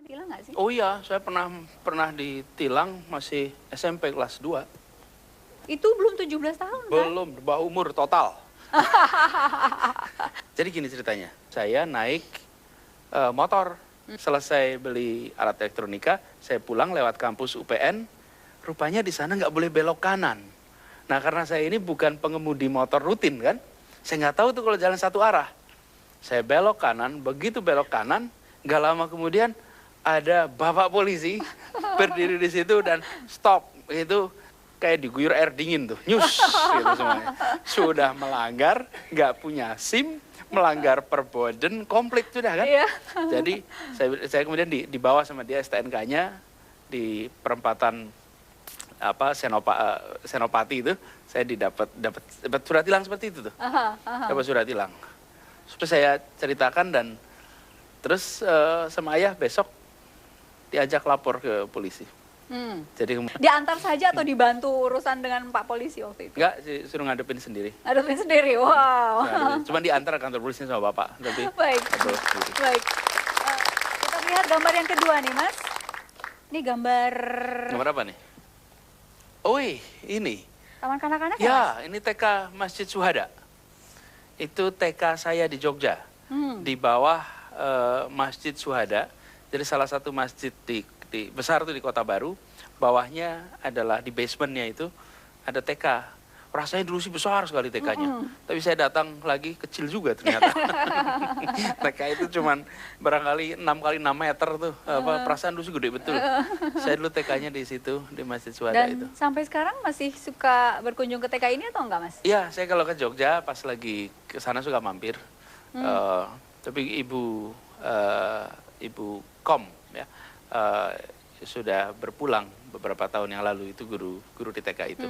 Tilang nggak sih? Oh iya, saya pernah ditilang masih SMP kelas 2. Itu belum 17 tahun kan? Belum, di bawah umur total. Jadi gini ceritanya, saya naik motor. Selesai beli alat elektronika, saya pulang lewat kampus UPN. Rupanya di sana nggak boleh belok kanan. Nah karena saya ini bukan pengemudi motor rutin kan, saya nggak tahu tuh kalau jalan satu arah. Saya belok kanan, begitu belok kanan, nggak lama kemudian ada bapak polisi berdiri di situ dan stop. Itu kayak diguyur air dingin tuh, nyus gitu semuanya. Sudah melanggar, nggak punya SIM, melanggar perboden komplit sudah kan. Iya. Jadi saya kemudian dibawa sama dia STNK-nya di perempatan Senopati itu, saya dapat surat tilang seperti itu tuh. Dapat surat tilang. Terus saya ceritakan dan terus sama ayah besok diajak lapor ke polisi. Jadi Diantar saja atau dibantu urusan dengan Pak Polisi waktu itu? enggak, suruh ngadepin sendiri. Ngadepin sendiri, wow. Cuma diantar kantor polisi sama bapak. Tapi Baik, bawa sendiri. baik. Kita lihat gambar yang kedua nih, Mas. Ini gambar Nomor apa nih? Oh ini. taman kanak-kanak ya, Mas? Ya, ini TK Masjid Syuhada. Itu TK saya di Jogja. Di bawah Masjid Syuhada. Jadi salah satu masjid di besar tuh di Kota Baru. Bawahnya adalah di basementnya itu ada TK. Rasanya dulu sih besar sekali TK-nya. Tapi saya datang lagi kecil juga ternyata. TK itu cuman barangkali 6 kali 6 meter tuh. Perasaan dulu sih gede betul. Saya dulu TK-nya di situ, di Masjid Syuhada itu. Dan sampai sekarang masih suka berkunjung ke TK ini atau enggak, Mas? Iya, saya kalau ke Jogja pas lagi ke sana suka mampir. Tapi ibu Kom ya sudah berpulang beberapa tahun yang lalu, itu guru di TK itu.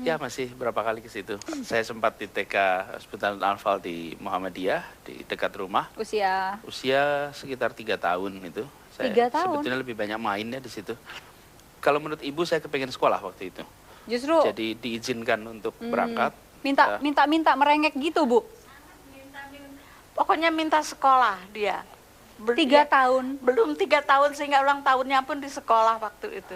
Ya masih berapa kali ke situ. Saya sempat di TK Hospital Al-Anfal di Muhammadiyah di dekat rumah. Usia sekitar 3 tahun itu. Saya 3 tahun? sebetulnya lebih banyak mainnya di situ. Kalau menurut ibu saya kepengen sekolah waktu itu. Justru Jadi diizinkan untuk berangkat. minta merengek gitu, Bu. Pokoknya minta sekolah dia. 3 tahun. Belum 3 tahun sehingga ulang tahunnya pun di sekolah waktu itu.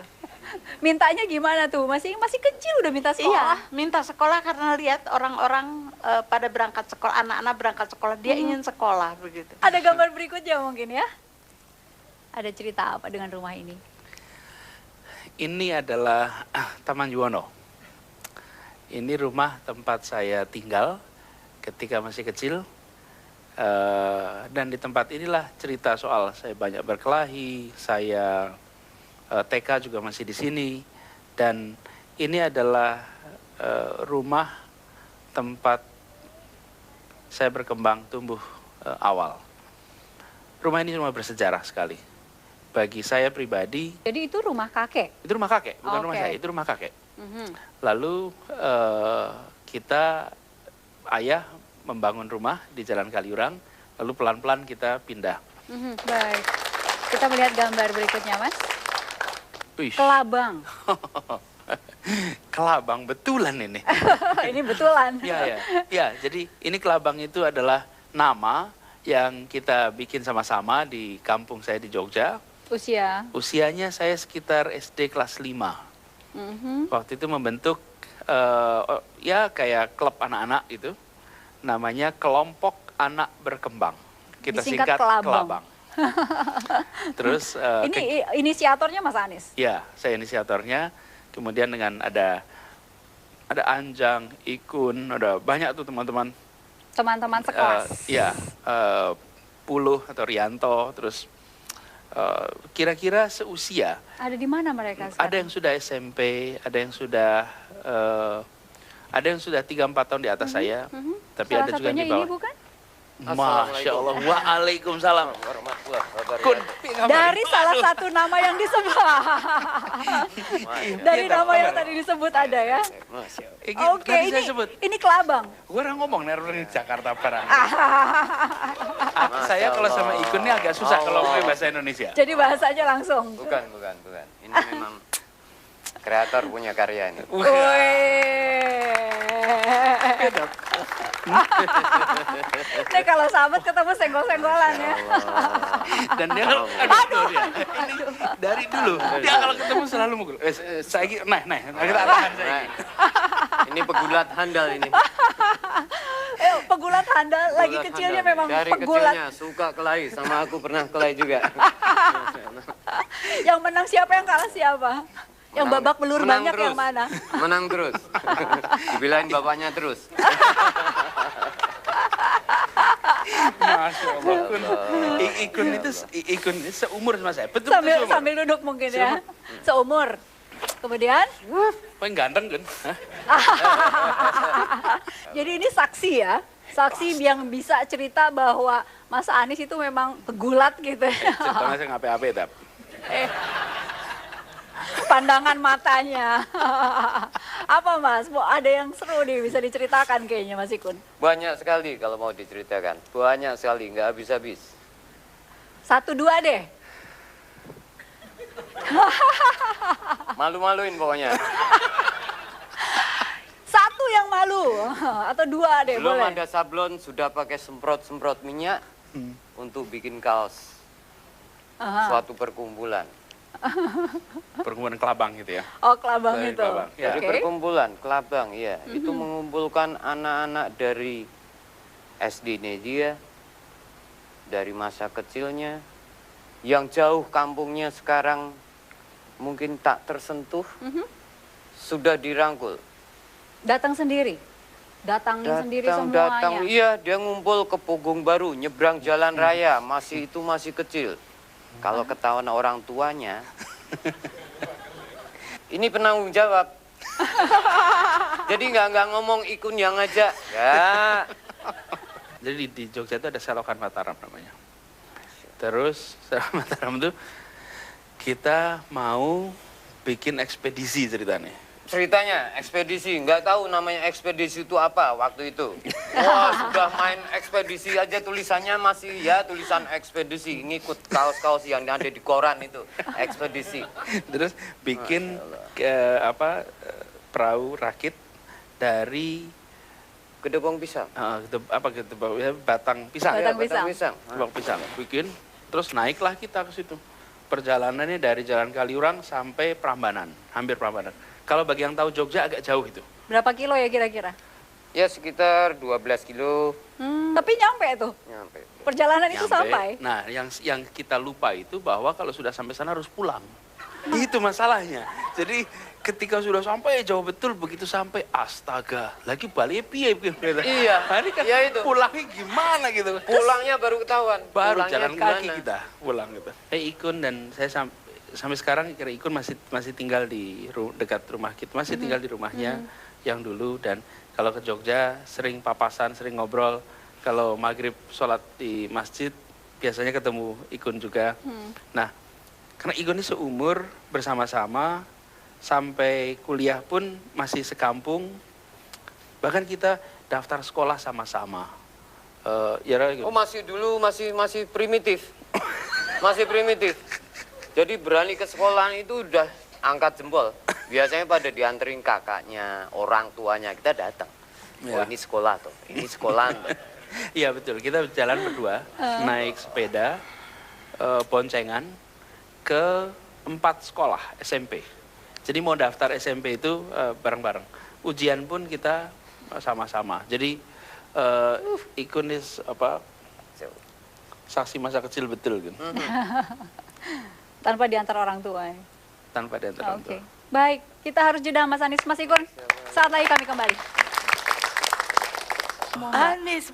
Mintanya gimana tuh? Masih kecil udah minta sekolah. Iya, minta sekolah karena lihat orang-orang pada berangkat sekolah, anak-anak berangkat sekolah, dia ingin sekolah begitu. Ada gambar berikutnya mungkin ya? Ada cerita apa dengan rumah ini? Ini adalah Taman Juwono. Ini rumah tempat saya tinggal ketika masih kecil. Dan di tempat inilah cerita soal saya banyak berkelahi, saya TK juga masih di sini, dan ini adalah rumah tempat saya berkembang tumbuh awal. Rumah ini rumah bersejarah sekali bagi saya pribadi. Jadi itu rumah kakek? Itu rumah kakek, bukan rumah saya, itu rumah kakek. Lalu ayah membangun rumah di Jalan Kaliurang, lalu pelan-pelan kita pindah. Baik, kita melihat gambar berikutnya, Mas. Wih. Kelabang. Kelabang betulan ini. Ini betulan. Ya, jadi ini Kelabang itu adalah nama yang kita bikin sama-sama di kampung saya di Jogja. Usianya saya sekitar SD kelas 5. Waktu itu membentuk ya kayak klub anak-anak itu. Namanya Kelompok Anak Berkembang. Kita singkat Kelabang. Terus ini inisiatornya Mas Anies? Ya, saya inisiatornya. Kemudian dengan ada Anjang, Ikun, ada banyak tuh teman-teman. Teman-teman sekelas. Puluh atau Rianto, terus kira-kira seusia. Ada di mana mereka sekarang? Ada yang sudah SMP, ada yang sudah 3-4 tahun di atas saya. Tapi Salah ada juga yang di satunya bawah. ini bukan? Masya Allah, waalaikumsalam. Dari salah satu nama yang disebut. Dari nama yang tadi disebut ada ya. Oke, ini Kelabang. Gue udah ngomong nih orang Jakarta Barat. Saya kalau sama Ikun ini agak susah kalau ngomong bahasa Indonesia. Jadi bahasanya langsung. Bukan. Ini memang kreator punya karya ini. Beda. Nih kalau sahabat ketemu senggol-senggolan ya. Dan dia kalau aduh, dia. Ini dari dulu dia kalau ketemu selalu mukul. Saiki kita tahan saiki. Ini pegulat handal ini. Pegulat handal lagi Pegulat kecilnya handal. memang Dari pegulat. kecilnya suka kelahi, sama aku pernah kelahi juga. Yang menang siapa, yang kalah siapa? Yang Menang- babak belur menang banyak terus. yang mana? Menang terus. Dibilain bapaknya terus. Masya Allah. Ikun itu ikun ini seumur sama saya. Betul Sambil seumur. sambil duduk mungkin ya. Seumur. Kemudian, Paling ganteng kan? Hah? jadi ini saksi ya. Saksi yang bisa cerita bahwa Mas Anies itu memang pegulat gitu ya. Ceritanya saya ngape-ape tap. Pandangan matanya. Apa Mas? Mau ada yang seru nih bisa diceritakan kayaknya Mas Ikun. Banyak sekali kalau mau diceritakan. Banyak sekali, nggak habis-habis. 1, 2 deh. Malu-maluin pokoknya. 1 yang malu atau 2 deh Belum boleh. ada sablon, sudah pakai semprot-semprot minyak untuk bikin kaos. Aha. Suatu perkumpulan. Perkumpulan kelabang gitu ya. Oh, kelabang Dari itu. kelabang, ya. Dari Oke. perkumpulan kelabang, ya. Itu mengumpulkan anak-anak dari SD-nya dia, dari masa kecilnya, yang jauh kampungnya sekarang mungkin tak tersentuh, sudah dirangkul. Datang sendiri. Datangin sendiri semuanya. Datang, iya, dia ngumpul ke Pogong Baru, nyebrang jalan raya, masih kecil. Kalau ketahuan orang tuanya, ini penanggung jawab. Jadi nggak ngomong Ikun yang ngajak, ya. Jadi di Jogja itu ada Selokan Mataram namanya. Terus Selokan Mataram itu kita mau bikin ekspedisi ceritanya. Ceritanya ekspedisi, nggak tahu namanya ekspedisi itu apa waktu itu. Wah, sudah main ekspedisi aja tulisannya masih ya tulisan ekspedisi. Ngikut kaos-kaos yang ada di koran itu, ekspedisi. Terus bikin perahu rakit dari Gedebong pisang. batang pisang. Batang ya, pisang. Pisang. Batang pisang. Bikin, terus naiklah kita ke situ. Perjalanannya dari Jalan Kaliurang sampai Prambanan, hampir Prambanan. Kalau bagi yang tahu Jogja agak jauh itu. Berapa kilo ya kira-kira? Ya sekitar 12 kilo Tapi nyampe tuh. nyampe. Perjalanan itu Nyampe. sampai. Nah, yang kita lupa itu bahwa kalau sudah sampai sana harus pulang. Itu masalahnya. Jadi ketika sudah sampai jauh betul, begitu sampai astaga, lagi balik piye. Iya, Nah, ini kan iya itu. pulangnya gimana gitu. Pulangnya baru ketahuan. Baru Pulangnya jalan gimana? kaki kita pulang gitu. Ikun dan saya sampai sekarang kira Ikun masih tinggal di dekat rumah kita, masih tinggal di rumahnya yang dulu, dan kalau ke Jogja sering papasan, sering ngobrol. Kalau maghrib sholat di masjid biasanya ketemu Ikun juga. Nah, karena Ikun ini seumur bersama-sama sampai kuliah pun masih sekampung, bahkan kita daftar sekolah sama-sama. Oh, masih dulu masih primitif. Masih primitif. Jadi berani ke sekolah itu udah angkat jempol. Biasanya pada dianterin kakaknya, orang tuanya, kita datang. Oh, Ya. ini sekolah tuh. Ini sekolah tuh. Iya betul, kita jalan berdua, naik sepeda, boncengan ke 4 sekolah SMP. Jadi mau daftar SMP itu bareng-bareng. Ujian pun kita sama-sama. Jadi Ikun saksi masa kecil betul kan, Tanpa diantar orang tua. Ya. tanpa diantar orang Oke. tua. Baik, kita harus jeda Mas Anies. Mas Ikun, saat lagi kami kembali. Anies